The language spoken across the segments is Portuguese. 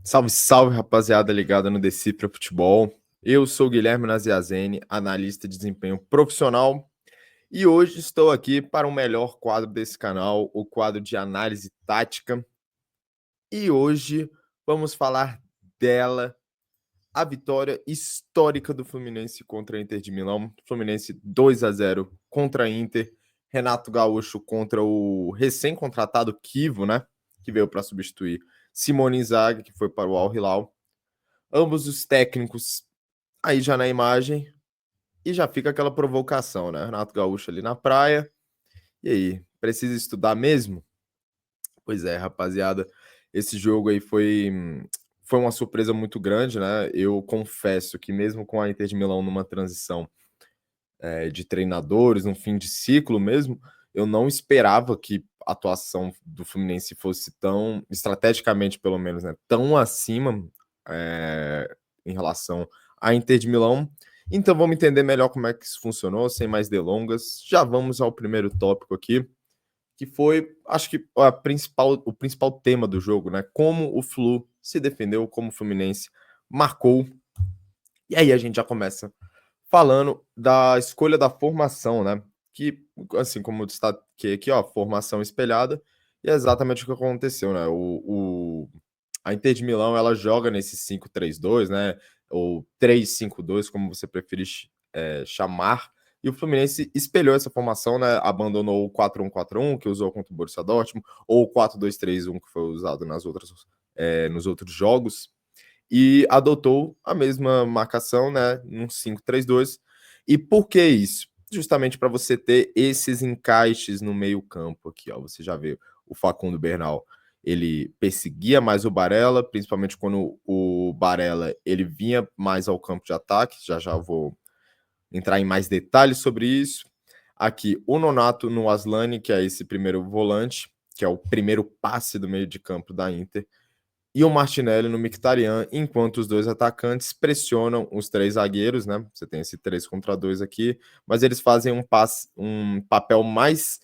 Salve, salve, rapaziada ligada no Decifra Futebol. Eu sou o Guilherme Naziazene, analista de desempenho profissional, e hoje estou aqui para o melhor quadro desse canal, o quadro de análise tática. E hoje vamos falar dela, a vitória histórica do Fluminense contra a Inter de Milão. Fluminense 2-0 contra a Inter. Renato Gaúcho contra o recém-contratado Kivo, né? Que veio para substituir Simone Inzaghi, que foi para o Al Hilal. Ambos os técnicos aí já na imagem, e já fica aquela provocação, né? Renato Gaúcho ali na praia. E aí, precisa estudar mesmo? Pois é, rapaziada, esse jogo aí foi uma surpresa muito grande, né? Eu confesso que mesmo com a Inter de Milão numa transição de treinadores, num fim de ciclo mesmo, eu não esperava que a atuação do Fluminense fosse tão, estrategicamente pelo menos, né, tão acima em relação à Inter de Milão. Então vamos entender melhor como é que isso funcionou, sem mais delongas. Já vamos ao primeiro tópico aqui, que foi, acho que o principal tema do jogo, né? Como o Flu se defendeu, como o Fluminense marcou. E aí a gente já começa falando da escolha da formação, né? Que, assim como eu destaquei aqui, ó, formação espelhada, e é exatamente o que aconteceu, né? A Inter de Milão, ela joga nesse 5-3-2, né? Ou 3-5-2, como você preferir chamar. E o Fluminense espelhou essa formação, né? Abandonou o 4-1-4-1, que usou contra o Borussia Dortmund, ou o 4-2-3-1, que foi usado nos outros jogos, e adotou a mesma marcação, né, num 5-3-2. E por que isso? Justamente para você ter esses encaixes no meio-campo aqui, ó. Você já vê o Facundo Bernal, ele perseguia mais o Barella, principalmente quando o Barella ele vinha mais ao campo de ataque. Já já vou entrar em mais detalhes sobre isso. Aqui, o Nonato no Aslani, que é esse primeiro volante, que é o primeiro passe do meio de campo da Inter, e o Martinelli no Mkhitaryan, enquanto os dois atacantes pressionam os três zagueiros, né? Você tem esse 3 contra 2 aqui, mas eles fazem um papel mais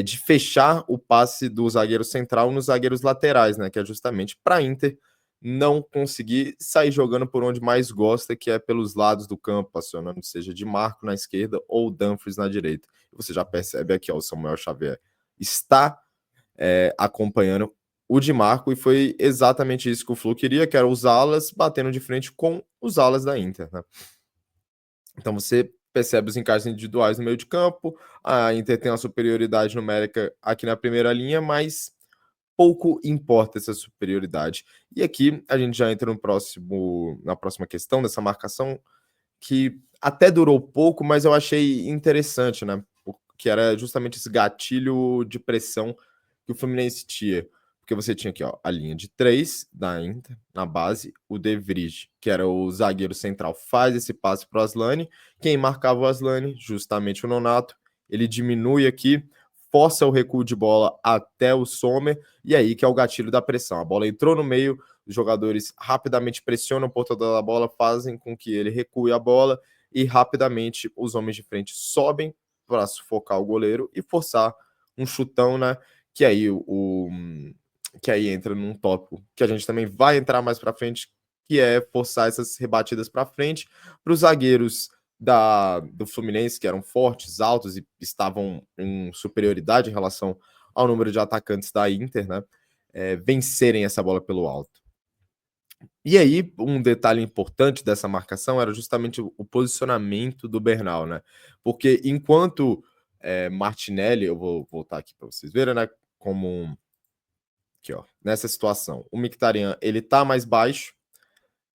de fechar o passe do zagueiro central nos zagueiros laterais, né? Que é justamente para a Inter não conseguir sair jogando por onde mais gosta, que é pelos lados do campo, acionando seja de Marco na esquerda ou Dumfries na direita. Você já percebe aqui, ó, o Samuel Xavier está acompanhando o Di Marco, e foi exatamente isso que o Flu queria, que era os alas batendo de frente com os alas da Inter, né? Então você percebe os encaixes individuais no meio de campo, a Inter tem uma superioridade numérica aqui na primeira linha, mas pouco importa essa superioridade. E aqui a gente já entra na próxima questão dessa marcação, que até durou pouco, mas eu achei interessante, né? Porque era justamente esse gatilho de pressão que o Fluminense tinha. Porque você tinha aqui, ó, a linha de 3 da Inter, na base, o De Vrij, que era o zagueiro central, faz esse passe para o Aslani. Quem marcava o Aslani? Justamente o Nonato. Ele diminui aqui, força o recuo de bola até o Sommer, e aí que é o gatilho da pressão. A bola entrou no meio, os jogadores rapidamente pressionam o portador da bola, fazem com que ele recue a bola, e rapidamente os homens de frente sobem para sufocar o goleiro e forçar um chutão, né? Que aí que aí entra num tópico que a gente também vai entrar mais para frente, que é forçar essas rebatidas para frente para os zagueiros do Fluminense, que eram fortes, altos e estavam em superioridade em relação ao número de atacantes da Inter, né? Vencerem essa bola pelo alto. E aí, um detalhe importante dessa marcação era justamente o posicionamento do Bernal, né? Porque enquanto Martinelli, eu vou voltar aqui para vocês verem, né? Como aqui, ó, nessa situação, o Mkhitaryan ele tá mais baixo,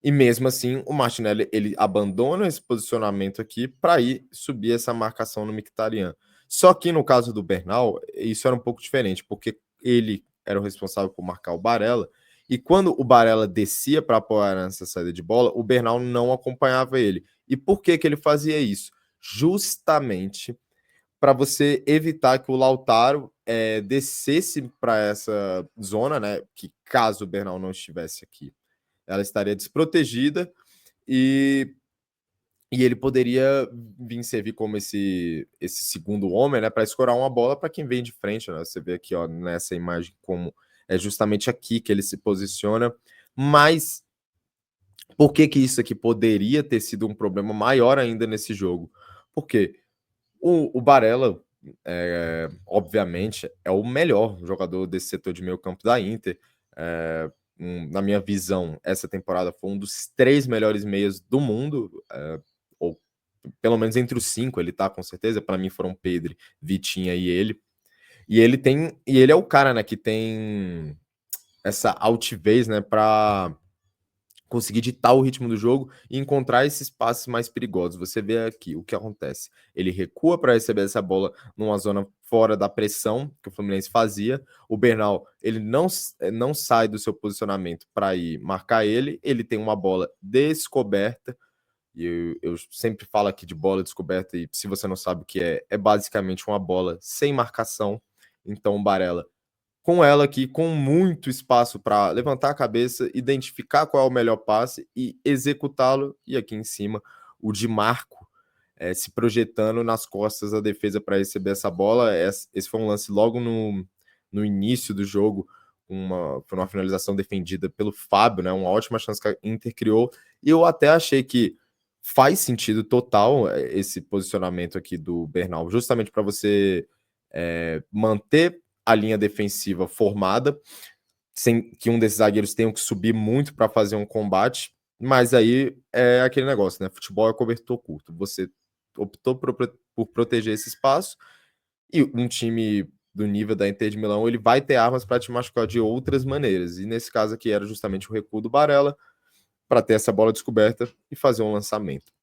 e mesmo assim o Martinelli ele abandona esse posicionamento aqui para ir subir essa marcação no Mkhitaryan. Só que no caso do Bernal, isso era um pouco diferente, porque ele era o responsável por marcar o Barella, e quando o Barella descia para apoiar nessa saída de bola, o Bernal não acompanhava ele. E por que que ele fazia isso? Justamente para você evitar que o Lautaro descesse para essa zona, né? Que caso o Bernal não estivesse aqui, ela estaria desprotegida, e ele poderia vir servir como esse segundo homem, né, para escorar uma bola para quem vem de frente, né? Você vê aqui, ó, nessa imagem, como é justamente aqui que ele se posiciona Mas por que que isso aqui poderia ter sido um problema maior ainda nesse jogo? Porque o Barella, obviamente, é o melhor jogador desse setor de meio campo da Inter. Na minha visão, essa temporada foi um dos 3 melhores meias do mundo, ou pelo menos entre os 5 ele tá, com certeza. Para mim foram Pedri, Vitinha e ele. E ele é o cara, né, que tem essa altivez, né, para conseguir ditar o ritmo do jogo e encontrar esses passes mais perigosos. Você vê aqui o que acontece. Ele recua para receber essa bola numa zona fora da pressão que o Fluminense fazia. O Bernal, ele não sai do seu posicionamento para ir marcar ele. Ele tem uma bola descoberta. E eu sempre falo aqui de bola descoberta, e se você não sabe o que é basicamente uma bola sem marcação. Então o Barella, com ela aqui, com muito espaço para levantar a cabeça, identificar qual é o melhor passe e executá-lo. E aqui em cima, o Di Marco se projetando nas costas da defesa para receber essa bola. Esse foi um lance logo no início do jogo, foi uma finalização defendida pelo Fábio, né? Uma ótima chance que a Inter criou. E eu até achei que faz sentido total esse posicionamento aqui do Bernal, justamente para você manter a linha defensiva formada, sem que um desses zagueiros tenha que subir muito para fazer um combate. Mas aí é aquele negócio, né? Futebol é cobertor curto. Você optou por proteger esse espaço, e um time do nível da Inter de Milão, ele vai ter armas para te machucar de outras maneiras. E nesse caso aqui era justamente o recuo do Barella para ter essa bola descoberta e fazer um lançamento.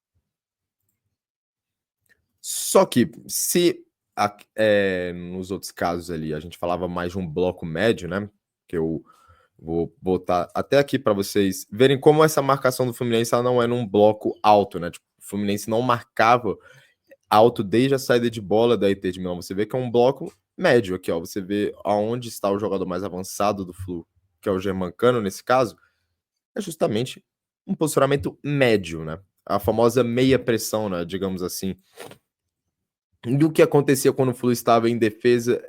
Só que se nos outros casos ali a gente falava mais de um bloco médio, né? Que eu vou botar até aqui para vocês verem como essa marcação do Fluminense ela não é num bloco alto, né? Tipo, o Fluminense não marcava alto desde a saída de bola da Inter de Milão. Você vê que é um bloco médio aqui, ó. Você vê aonde está o jogador mais avançado do Flu, que é o Germancano nesse caso, é justamente um posicionamento médio, né? A famosa meia pressão, né? Digamos assim. E o que acontecia quando o Flu estava em defesa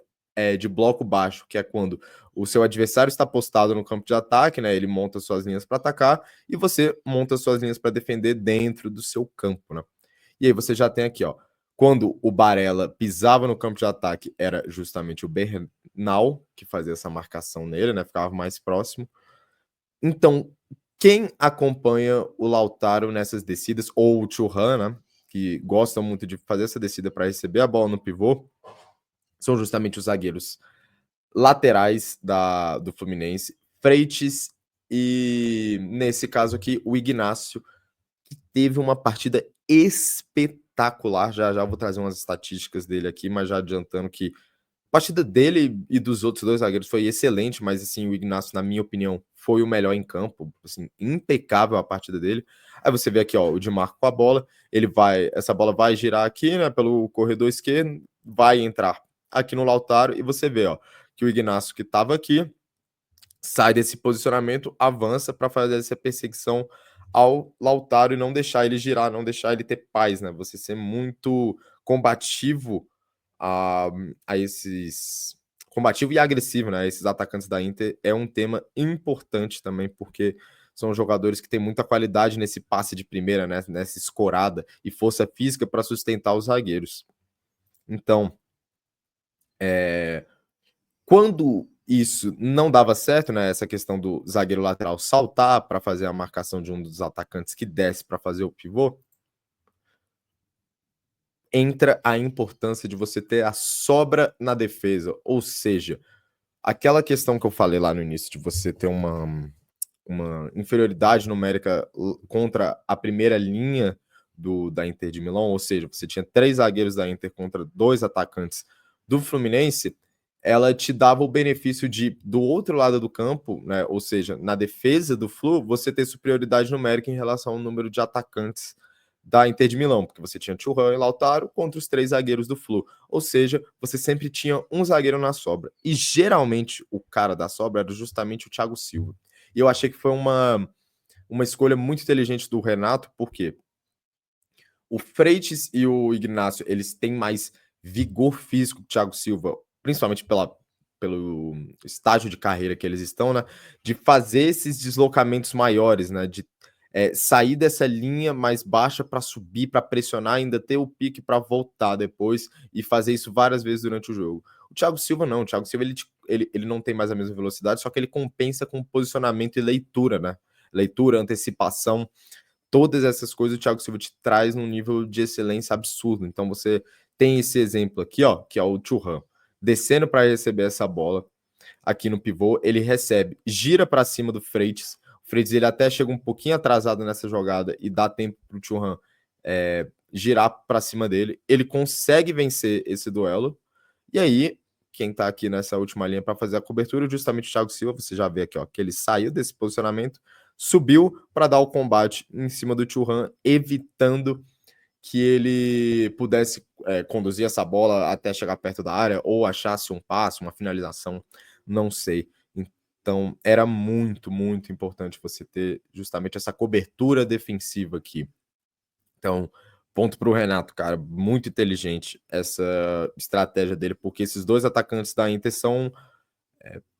de bloco baixo, que é quando o seu adversário está postado no campo de ataque, né? Ele monta suas linhas para atacar e você monta suas linhas para defender dentro do seu campo, né? E aí você já tem aqui, ó, quando o Barella pisava no campo de ataque, era justamente o Bernal que fazia essa marcação nele, né? Ficava mais próximo. Então, quem acompanha o Lautaro nessas descidas, ou o Thuram, né? Que gosta muito de fazer essa descida para receber a bola no pivô, são justamente os zagueiros laterais do Fluminense, Freitas e, nesse caso aqui, o Ignacio, que teve uma partida espetacular. Já vou trazer umas estatísticas dele aqui, mas já adiantando que a partida dele e dos outros 2 zagueiros foi excelente, mas assim, o Ignacio, na minha opinião, foi o melhor em campo, assim, impecável a partida dele. Aí você vê aqui, ó, o Di Marco com a bola, essa bola vai girar aqui, né, pelo corredor esquerdo, vai entrar aqui no Lautaro, e você vê, ó, que o Ignacio que estava aqui, sai desse posicionamento, avança para fazer essa perseguição ao Lautaro e não deixar ele girar, não deixar ele ter paz, né? Você ser muito combativo a, a esses. Combativo e agressivo, né? Esses atacantes da Inter é um tema importante também, porque são jogadores que têm muita qualidade nesse passe de primeira, né? Nessa escorada e força física para sustentar os zagueiros. Então, quando isso não dava certo, né, essa questão do zagueiro lateral saltar para fazer a marcação de um dos atacantes que desce para fazer o pivô, entra a importância de você ter a sobra na defesa, ou seja, aquela questão que eu falei lá no início de você ter uma inferioridade numérica contra a primeira linha da Inter de Milão, ou seja, você tinha 3 zagueiros da Inter contra 2 atacantes do Fluminense, ela te dava o benefício de, do outro lado do campo, né, ou seja, na defesa do Flu, você ter superioridade numérica em relação ao número de atacantes da Inter de Milão, porque você tinha Thuram e Lautaro contra os 3 zagueiros do Flu, ou seja, você sempre tinha um zagueiro na sobra, e geralmente o cara da sobra era justamente o Thiago Silva. E eu achei que foi uma escolha muito inteligente do Renato, porque o Freitas e o Ignacio, eles têm mais vigor físico que o Thiago Silva, principalmente pelo estágio de carreira que eles estão, né, de fazer esses deslocamentos maiores, né, de sair dessa linha mais baixa para subir, para pressionar, ainda ter o pique para voltar depois e fazer isso várias vezes durante o jogo. O Thiago Silva não, o Thiago Silva ele não tem mais a mesma velocidade, só que ele compensa com posicionamento e leitura, né? Leitura, antecipação, todas essas coisas o Thiago Silva te traz num nível de excelência absurdo. Então você tem esse exemplo aqui, ó, que é o Thuram, descendo para receber essa bola aqui no pivô, ele recebe, gira para cima do Freitas. O Freitas ele até chega um pouquinho atrasado nessa jogada e dá tempo para o Thuram girar para cima dele. Ele consegue vencer esse duelo. E aí, quem está aqui nessa última linha para fazer a cobertura, justamente o Thiago Silva, você já vê aqui, ó, que ele saiu desse posicionamento, subiu para dar o combate em cima do Thuram, evitando que ele pudesse conduzir essa bola até chegar perto da área ou achasse um passe, uma finalização, não sei. Então, era muito, muito importante você ter justamente essa cobertura defensiva aqui. Então, ponto para o Renato, cara, muito inteligente essa estratégia dele, porque esses dois atacantes da Inter são,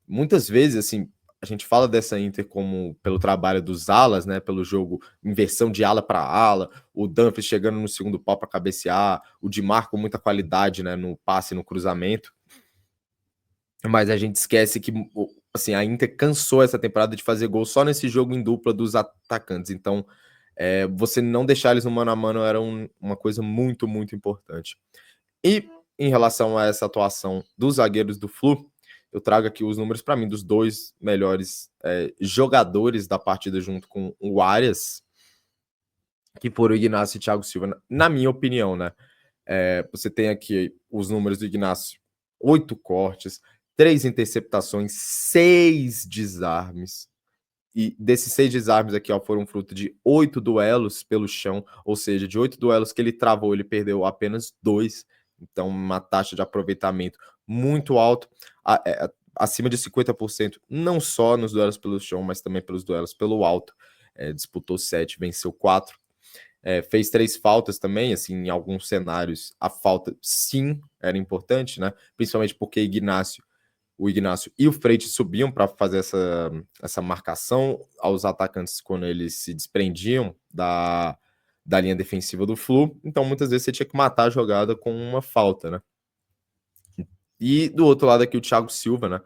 muitas vezes, assim, a gente fala dessa Inter como pelo trabalho dos alas, né, pelo jogo, inversão de ala para ala, o Dumfries chegando no segundo pau para cabecear, o Di Marco com muita qualidade, né, no passe, no cruzamento, mas a gente esquece que, assim, a Inter cansou essa temporada de fazer gol só nesse jogo em dupla dos atacantes, então você não deixar eles no mano a mano era uma coisa muito, muito importante. E em relação a essa atuação dos zagueiros do Flu, eu trago aqui os números para mim dos dois melhores jogadores da partida junto com o Arias, que foram o Ignacio e o Thiago Silva, na minha opinião, né? Você tem aqui os números do Ignacio: 8 cortes, 3 interceptações, 6 desarmes. E desses 6 desarmes aqui, ó, foram fruto de 8 duelos pelo chão, ou seja, de 8 duelos que ele travou, ele perdeu apenas 2. Então, uma taxa de aproveitamento muito alta, acima de 50%, não só nos duelos pelo chão, mas também pelos duelos pelo alto. Disputou 7, venceu 4. Fez 3 faltas também, assim, em alguns cenários a falta sim era importante, né? Principalmente porque o Ignacio e o Freitas subiam para fazer essa marcação aos atacantes quando eles se desprendiam da linha defensiva do Flu. Então, muitas vezes você tinha que matar a jogada com uma falta, né? E do outro lado aqui, o Thiago Silva, né?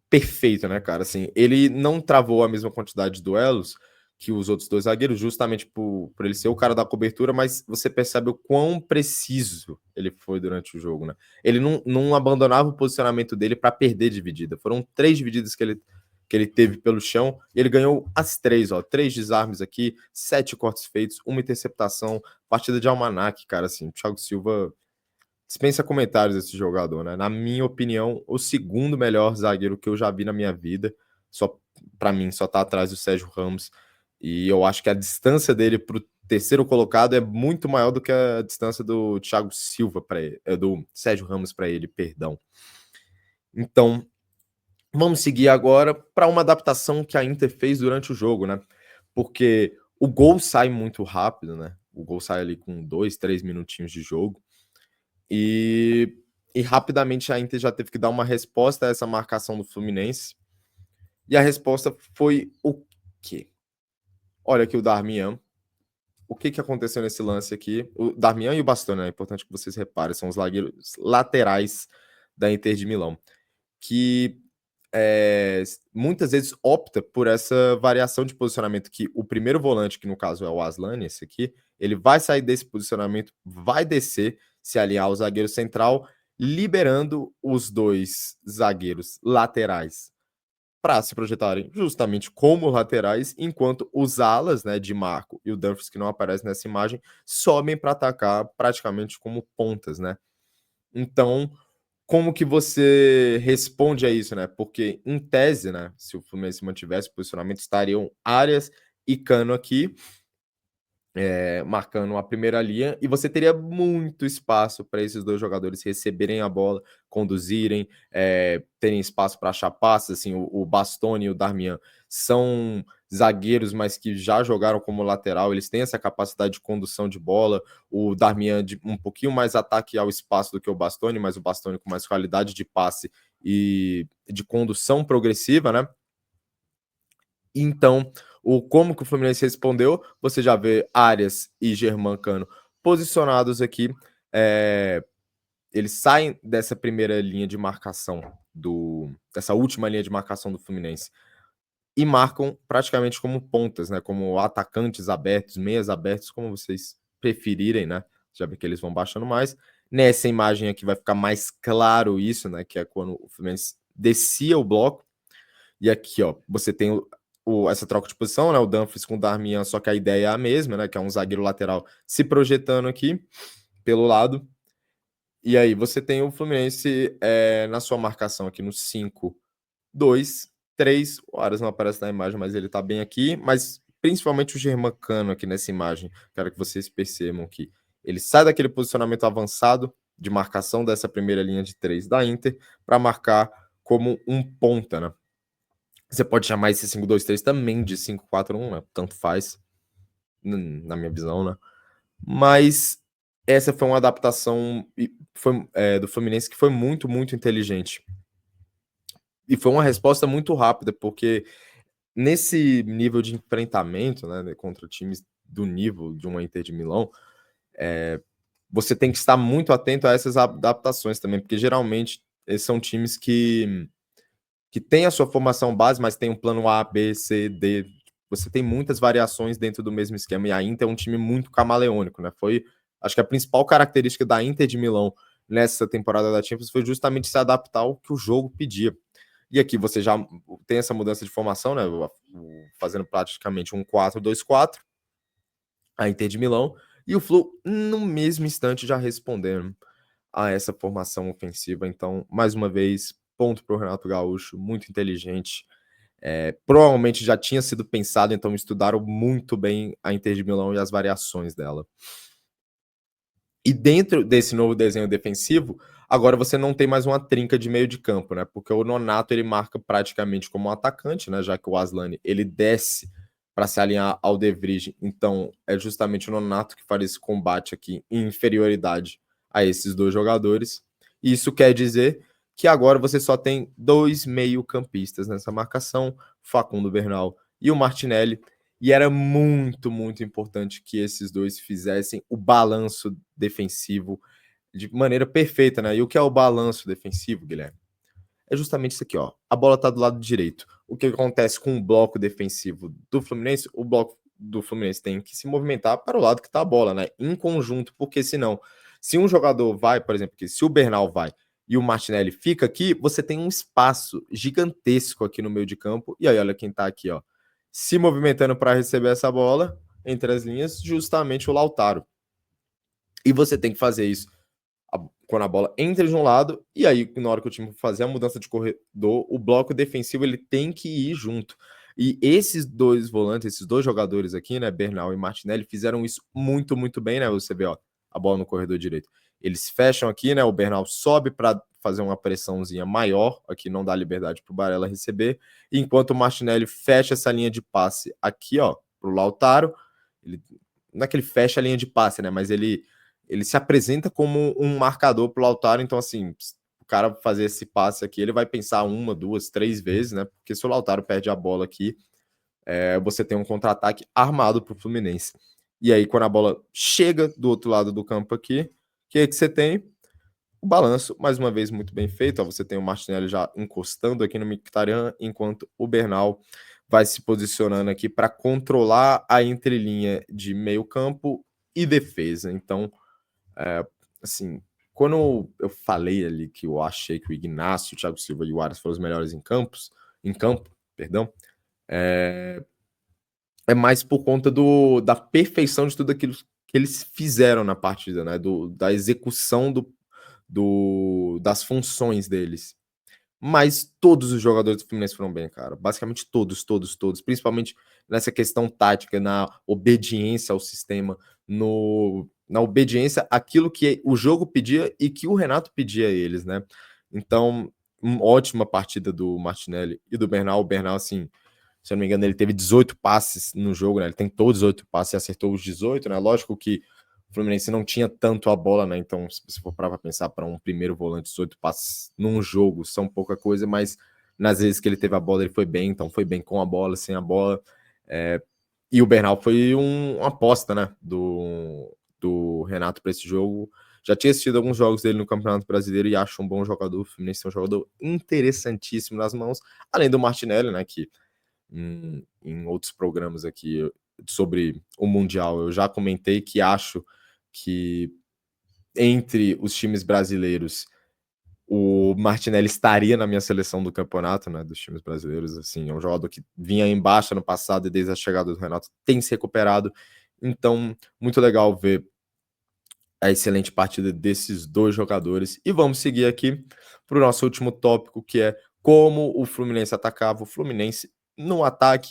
Perfeito, né, cara? Assim, ele não travou a mesma quantidade de duelos que os outros dois zagueiros, justamente por ele ser o cara da cobertura, mas você percebe o quão preciso ele foi durante o jogo, né? Ele não abandonava o posicionamento dele para perder dividida. Foram 3 divididas que ele teve pelo chão e ele ganhou as 3, ó. 3 desarmes aqui, 7 cortes feitos, uma interceptação, partida de almanaque, cara, assim. O Thiago Silva dispensa comentários esse jogador, né? Na minha opinião, o segundo melhor zagueiro que eu já vi na minha vida. Só para mim, só tá atrás do Sérgio Ramos. E eu acho que a distância dele pro terceiro colocado é muito maior do que a distância do Thiago Silva para ele, do Sérgio Ramos para ele, perdão. Então, vamos seguir agora para uma adaptação que a Inter fez durante o jogo, né? Porque o gol sai muito rápido, né? O gol sai ali com 2, 3 minutinhos de jogo. E rapidamente a Inter já teve que dar uma resposta a essa marcação do Fluminense. E a resposta foi o quê? Olha aqui o Darmian. O que aconteceu nesse lance aqui? O Darmian e o Bastoni, é importante que vocês reparem, são os zagueiros laterais da Inter de Milão, que muitas vezes opta por essa variação de posicionamento, que o primeiro volante, que no caso é o Aslani, esse aqui, ele vai sair desse posicionamento, vai descer, se alinhar ao zagueiro central, liberando os dois zagueiros laterais para se projetarem justamente como laterais, enquanto os alas, né, de Marco e o Dumfries, que não aparecem nessa imagem, sobem para atacar praticamente como pontas, né? Então, como que você responde a isso, né? Porque, em tese, né, se o Fluminense mantivesse o posicionamento, estariam Arias e Cano aqui, marcando a primeira linha, e você teria muito espaço para esses dois jogadores receberem a bola, conduzirem, terem espaço para achar passes. Assim, o Bastoni e o Darmian são zagueiros, mas que já jogaram como lateral, eles têm essa capacidade de condução de bola. O Darmian de um pouquinho mais ataque ao espaço do que o Bastoni, mas o Bastoni com mais qualidade de passe e de condução progressiva, né? Então, como que o Fluminense respondeu, você já vê Arias e Germancano posicionados aqui, eles saem dessa primeira linha de marcação, dessa última linha de marcação do Fluminense, e marcam praticamente como pontas, né? Como atacantes abertos, meias abertos, como vocês preferirem, né? Já vê que eles vão baixando mais. Nessa imagem aqui vai ficar mais claro isso, né? Que é quando o Fluminense descia o bloco. E aqui, ó, você tem essa troca de posição, né? O Dumfries com o Darmian, só que a ideia é a mesma, né? Que é um zagueiro lateral se projetando aqui pelo lado. E aí você tem o Fluminense na sua marcação aqui no 5-2-3. O Arias não aparece na imagem, mas ele tá bem aqui. Mas principalmente o Germancano aqui nessa imagem. Quero que vocês percebam que ele sai daquele posicionamento avançado de marcação dessa primeira linha de 3 da Inter para marcar como um ponta, né? Você pode chamar esse 5-2-3 também de 5-4-1, né? Tanto faz, na minha visão, né? Mas essa foi uma adaptação do Fluminense que foi muito, muito inteligente. E foi uma resposta muito rápida, porque nesse nível de enfrentamento, né, contra times do nível de uma Inter de Milão, você tem que estar muito atento a essas adaptações também, porque geralmente esses são times que tem a sua formação base, mas tem um plano A, B, C, D. Você tem muitas variações dentro do mesmo esquema, e a Inter é um time muito camaleônico, né? Acho que a principal característica da Inter de Milão nessa temporada da Champions foi justamente se adaptar ao que o jogo pedia. E aqui você já tem essa mudança de formação, né? Fazendo praticamente um 4-2-4, a Inter de Milão, e o Flu, no mesmo instante, já respondendo a essa formação ofensiva. Então, mais uma vez, ponto para o Renato Gaúcho, muito inteligente. Provavelmente já tinha sido pensado, então estudaram muito bem a Inter de Milão e as variações dela. E dentro desse novo desenho defensivo, agora você não tem mais uma trinca de meio de campo, né? Porque o Nonato ele marca praticamente como um atacante, né? Já que o Aslani ele desce para se alinhar ao De Vrij. Então é justamente o Nonato que faz esse combate aqui em inferioridade a esses dois jogadores. E isso quer dizer que agora você só tem dois meio-campistas nessa marcação, Facundo Bernal e o Martinelli. E era muito, muito importante que esses dois fizessem o balanço defensivo de maneira perfeita, né? E o que é o balanço defensivo, Guilherme? É justamente isso aqui, ó. A bola tá do lado direito. O que acontece com o bloco defensivo do Fluminense? O bloco do Fluminense tem que se movimentar para o lado que tá a bola, né? Em conjunto, porque senão, se um jogador vai, por exemplo, se o Bernal vai e o Martinelli fica aqui, você tem um espaço gigantesco aqui no meio de campo. E aí, olha quem tá aqui, ó, se movimentando para receber essa bola entre as linhas, justamente o Lautaro. E você tem que fazer isso quando a bola entra de um lado, e aí na hora que o time fazer a mudança de corredor, o bloco defensivo ele tem que ir junto. E esses dois volantes, esses dois jogadores aqui, né, Bernal e Martinelli, fizeram isso muito, muito bem, né? Você vê, ó, a bola no corredor direito. Eles fecham aqui, né? O Bernal sobe para fazer uma pressãozinha maior, aqui não dá liberdade para o Barella receber, enquanto o Martinelli fecha essa linha de passe aqui, ó, pro Lautaro. Não é que ele fecha a linha de passe, né? Mas ele se apresenta como um marcador pro Lautaro, então assim, o cara fazer esse passe aqui, ele vai pensar uma, duas, três vezes, né? Porque se o Lautaro perde a bola aqui, você tem um contra-ataque armado pro Fluminense. E aí, quando a bola chega do outro lado do campo aqui, o que é que você tem? O balanço, mais uma vez, muito bem feito. Ó, você tem o Martinelli já encostando aqui no Mkhitaryan, enquanto o Bernal vai se posicionando aqui para controlar a entrelinha de meio campo e defesa. Então, assim, quando eu falei ali que eu achei que o Ignacio, o Thiago Silva e o Arias foram os melhores em campo, perdão, é mais por conta da perfeição de tudo aquilo que eles fizeram na partida, né? Da execução das funções deles. Mas todos os jogadores do Fluminense foram bem, cara. Basicamente todos. Principalmente nessa questão tática, na obediência ao sistema, na obediência àquilo que o jogo pedia e que o Renato pedia a eles, né? Então, uma ótima partida do Martinelli e do Bernal. O Bernal, assim, se eu não me engano, ele teve 18 passes no jogo, né? Ele tentou 18 passes e acertou os 18, né? Lógico que o Fluminense não tinha tanto a bola, né? Então, se você for para pensar para um primeiro volante, 18 passes num jogo são pouca coisa, mas nas vezes que ele teve a bola, ele foi bem, então foi bem com a bola, sem a bola. E o Bernal foi uma aposta, né, do Renato para esse jogo. Já tinha assistido alguns jogos dele no Campeonato Brasileiro e acho um bom jogador. O Fluminense é um jogador interessantíssimo nas mãos, além do Martinelli, né, que em outros programas aqui sobre o Mundial eu já comentei que acho que entre os times brasileiros o Martinelli estaria na minha seleção do campeonato, né, dos times brasileiros, assim, é um jogador que vinha em baixa no passado e desde a chegada do Renato tem se recuperado, então muito legal ver a excelente partida desses dois jogadores. E vamos seguir aqui para o nosso último tópico, que é como o Fluminense atacava o Fluminense no ataque.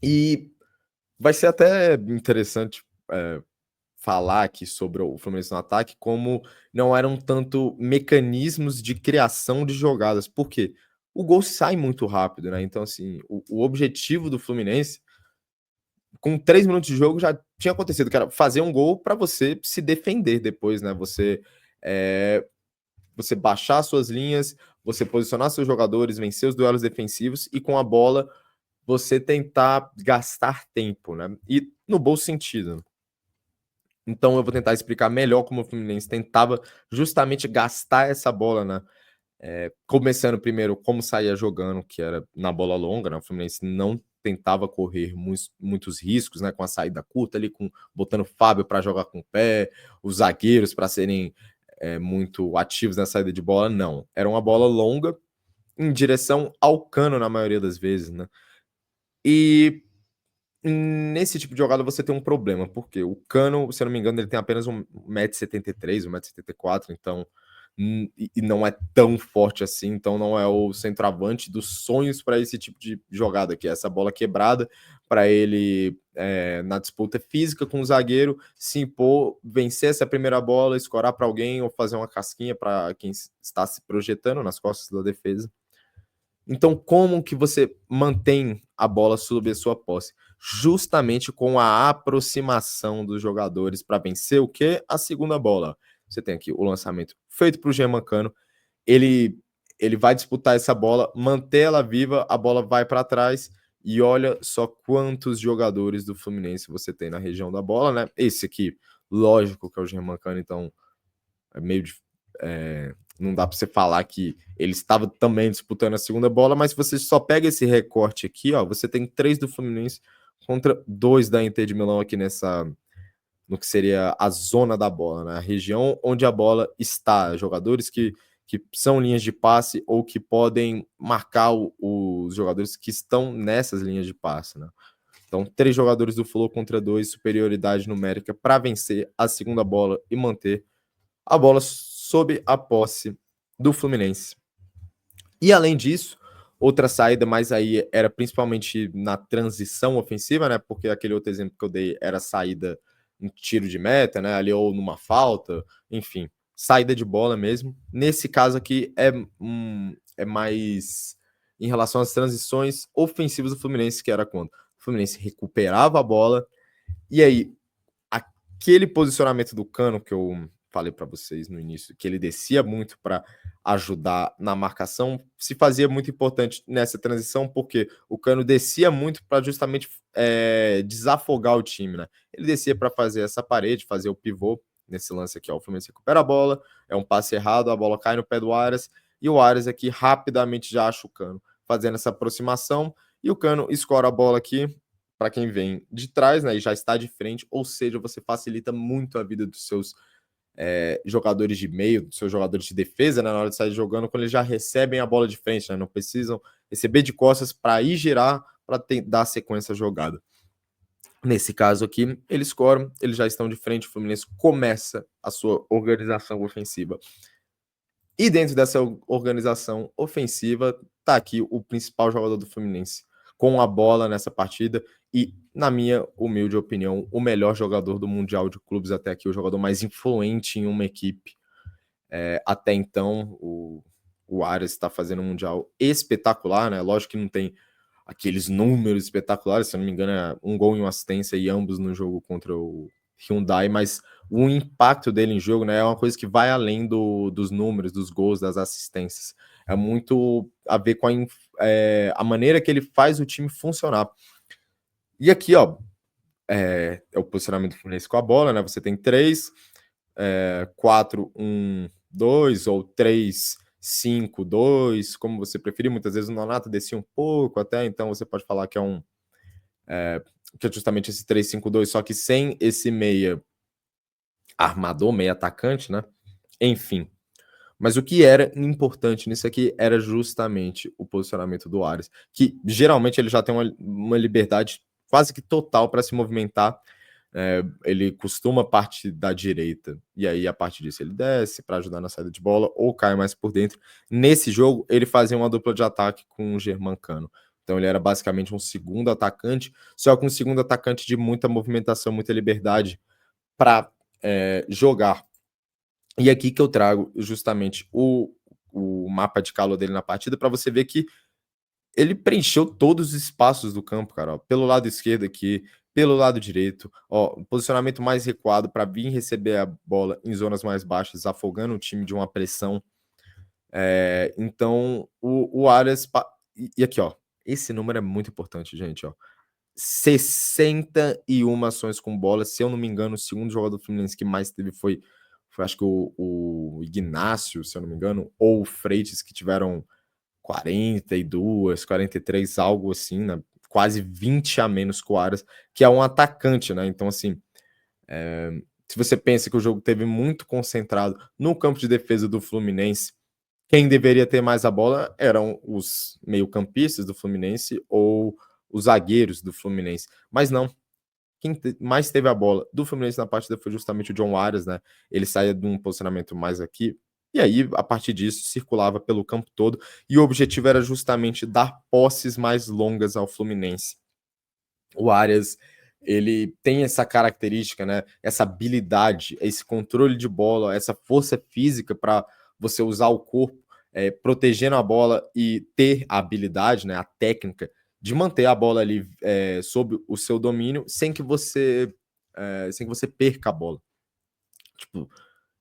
E vai ser até interessante falar aqui sobre o Fluminense no ataque, como não eram tanto mecanismos de criação de jogadas. Por quê? O gol sai muito rápido, né? Então, assim, o objetivo do Fluminense, com 3 minutos de jogo, já tinha acontecido, que era fazer um gol para você se defender depois, né? Você baixar suas linhas, você posicionar seus jogadores, vencer os duelos defensivos e com a bola você tentar gastar tempo, né? E no bom sentido. Então eu vou tentar explicar melhor como o Fluminense tentava justamente gastar essa bola, né? Começando primeiro como saía jogando, que era na bola longa, né? O Fluminense não tentava correr muitos riscos, né? Com a saída curta ali, botando o Fábio para jogar com o pé, os zagueiros para serem muito ativos na saída de bola, não. Era uma bola longa em direção ao Cano na maioria das vezes, né? E nesse tipo de jogada você tem um problema, porque o Cano, se eu não me engano, ele tem apenas 1,73 m, 1,74 m, então e não é tão forte assim, então não é o centroavante dos sonhos para esse tipo de jogada, que é essa bola quebrada, para ele, na disputa física com o zagueiro, se impor, vencer essa primeira bola, escorar para alguém ou fazer uma casquinha para quem está se projetando nas costas da defesa. Então, como que você mantém a bola sob a sua posse? Justamente com a aproximação dos jogadores para vencer o quê? A segunda bola. Você tem aqui o lançamento feito para o Germancano, ele vai disputar essa bola, manter ela viva, a bola vai para trás e olha só quantos jogadores do Fluminense você tem na região da bola, né? Esse aqui, lógico que é o Germancano, então é meio não dá para você falar que ele estava também disputando a segunda bola, mas se você só pega esse recorte aqui, ó, você tem 3 do Fluminense contra 2 da Inter de Milão aqui no que seria a zona da bola, né? A região onde a bola está, jogadores que são linhas de passe ou que podem marcar os jogadores que estão nessas linhas de passe, né? Então, 3 jogadores do Flu contra 2, superioridade numérica para vencer a segunda bola e manter a bola sob a posse do Fluminense. E além disso, outra saída, mas aí era principalmente na transição ofensiva, né? Porque aquele outro exemplo que eu dei era saída em tiro de meta, né? Ali ou numa falta, enfim, saída de bola mesmo. Nesse caso aqui é mais em relação às transições ofensivas do Fluminense, que era quando o Fluminense recuperava a bola e aí aquele posicionamento do Cano que eu falei para vocês no início, que ele descia muito para ajudar na marcação, se fazia muito importante nessa transição, porque o Cano descia muito para justamente desafogar o time, né? Ele descia para fazer essa parede, fazer o pivô. Nesse lance aqui, ó, o Fluminense recupera a bola, é um passe errado, a bola cai no pé do Arias, e o Arias aqui rapidamente já acha o Cano, fazendo essa aproximação, e o Cano escora a bola aqui, para quem vem de trás, né, e já está de frente, ou seja, você facilita muito a vida dos seus jogadores de meio, dos seus jogadores de defesa, né, na hora de sair jogando, quando eles já recebem a bola de frente, né, não precisam receber de costas para ir girar, para dar sequência à jogada. Nesse caso aqui, eles scoram, eles já estão de frente, o Fluminense começa a sua organização ofensiva. E dentro dessa organização ofensiva, tá aqui o principal jogador do Fluminense com a bola nessa partida e, na minha humilde opinião, o melhor jogador do Mundial de Clubes até aqui, o jogador mais influente em uma equipe. Até então, o Arias está fazendo um Mundial espetacular, né? Lógico que não tem aqueles números espetaculares, se eu não me engano, é um gol e uma assistência e ambos no jogo contra o Hyundai, mas o impacto dele em jogo, né, é uma coisa que vai além dos números, dos gols, das assistências. É muito a ver com a maneira que ele faz o time funcionar. E aqui, ó, é o posicionamento do Fluminense com a bola, né? Você tem 3, 4, 1, 2 ou 3, 5, 2, como você preferir. Muitas vezes o Nonato descia um pouco até, então você pode falar que que é justamente esse 3-5-2, só que sem esse meia armador, meia atacante, né? Enfim. Mas o que era importante nisso aqui era justamente o posicionamento do Arias, que geralmente ele já tem uma liberdade quase que total para se movimentar. Ele costuma partir da direita, e aí a partir disso ele desce para ajudar na saída de bola ou cai mais por dentro. Nesse jogo, ele fazia uma dupla de ataque com o Germancano. Então ele era basicamente um segundo atacante, só que um segundo atacante de muita movimentação, muita liberdade para jogar. E aqui que eu trago justamente o mapa de calor dele na partida para você ver que ele preencheu todos os espaços do campo, cara, ó, pelo lado esquerdo aqui, pelo lado direito, ó, um posicionamento mais recuado para vir receber a bola em zonas mais baixas, afogando o time de uma pressão. Então o Arias e aqui, ó, esse número é muito importante, gente, ó. 61 ações com bola, se eu não me engano, o segundo jogador do Fluminense que mais teve foi acho que o Ignácio, se eu não me engano, ou o Freitas, que tiveram 42, 43, algo assim, né? Quase 20 a menos que o Arias, que é um atacante, né? Então, assim, se você pensa que o jogo teve muito concentrado no campo de defesa do Fluminense, quem deveria ter mais a bola eram os meio-campistas do Fluminense ou os zagueiros do Fluminense. Mas não, quem mais teve a bola do Fluminense na partida foi justamente o John Arias, né? Ele saía de um posicionamento mais aqui, e aí, a partir disso, circulava pelo campo todo, e o objetivo era justamente dar posses mais longas ao Fluminense. O Arias, ele tem essa característica, né? Essa habilidade, esse controle de bola, essa força física para você usar o corpo, protegendo a bola e ter a habilidade, né? A técnica de manter a bola ali sob o seu domínio sem que você perca a bola. Tipo,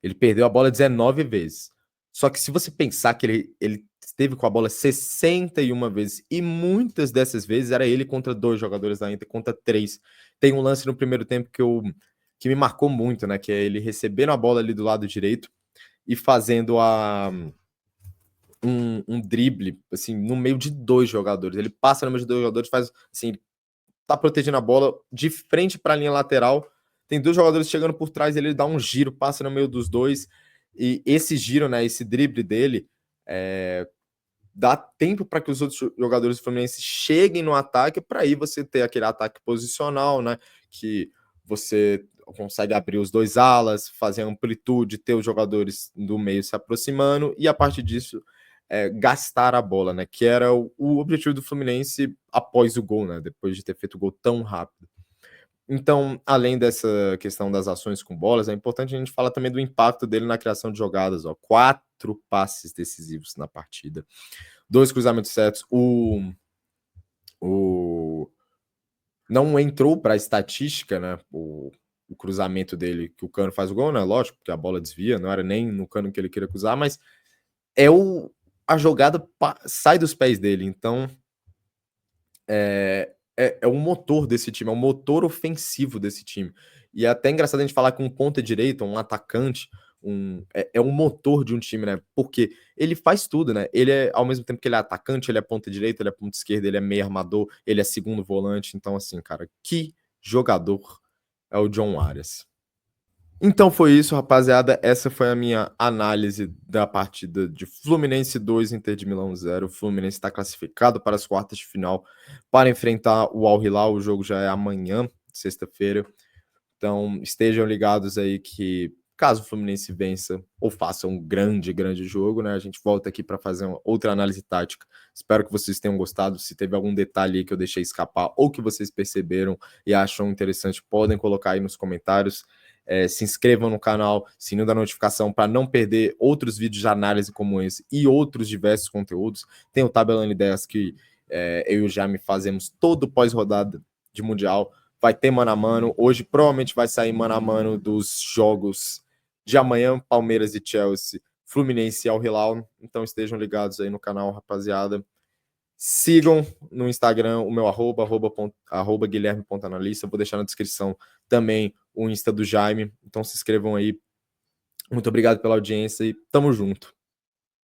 ele perdeu a bola 19 vezes. Só que se você pensar que ele esteve com a bola 61 vezes, e muitas dessas vezes era ele contra 2 jogadores da Inter, contra 3. Tem um lance no primeiro tempo que me marcou muito, né? Que é ele recebendo a bola ali do lado direito e fazendo um drible, assim, no meio de 2 jogadores. Ele passa no meio de 2 jogadores, faz assim, tá protegendo a bola de frente para a linha lateral. Tem 2 jogadores chegando por trás, ele dá um giro, passa no meio dos 2. E esse giro, né, esse drible dele, dá tempo para que os outros jogadores do Fluminense cheguem no ataque, para aí você ter aquele ataque posicional, né, que você consegue abrir os 2 alas, fazer amplitude, ter os jogadores do meio se aproximando, e a partir disso gastar a bola, né? Que era o objetivo do Fluminense após o gol, né? Depois de ter feito o gol tão rápido. Então, além dessa questão das ações com bolas, é importante a gente falar também do impacto dele na criação de jogadas. Ó. 4 passes decisivos na partida, 2 cruzamentos certos. Não entrou para a estatística, né? O cruzamento dele, que o Cano faz o gol, né? Lógico, porque a bola desvia, não era nem no Cano que ele queria cruzar, mas a jogada sai dos pés dele, então é o motor desse time, é o motor ofensivo desse time. E é até engraçado a gente falar que um ponta direita, um atacante, é um motor de um time, né? Porque ele faz tudo, né? Ele ao mesmo tempo que ele é atacante, ele é ponta direita, ele é ponta esquerda, ele é meio armador, ele é segundo volante. Então, assim, cara, que jogador é o John Arias. Então foi isso, rapaziada. Essa foi a minha análise da partida de Fluminense 2, Inter de Milão 0. O Fluminense está classificado para as quartas de final para enfrentar o Al Hilal. O jogo já é amanhã, sexta-feira. Então estejam ligados aí que caso o Fluminense vença ou faça um grande, grande jogo, né? A gente volta aqui para fazer uma outra análise tática. Espero que vocês tenham gostado. Se teve algum detalhe aí que eu deixei escapar ou que vocês perceberam e acham interessante, podem colocar aí nos comentários. Se inscrevam no canal, sininho da notificação para não perder outros vídeos de análise como esse e outros diversos conteúdos. Tem o Tabelando Ideias que eu e o Jaime fazemos todo pós-rodada de Mundial. vai ter mano a mano. Hoje provavelmente vai sair mano a mano dos jogos de amanhã, Palmeiras e Chelsea, Fluminense e Al Hilal. Então estejam ligados aí no canal, rapaziada. Sigam no Instagram o meu arroba Guilherme.analista. Vou deixar na descrição também o Insta do Jaime. Então se inscrevam aí. Muito obrigado pela audiência e tamo junto.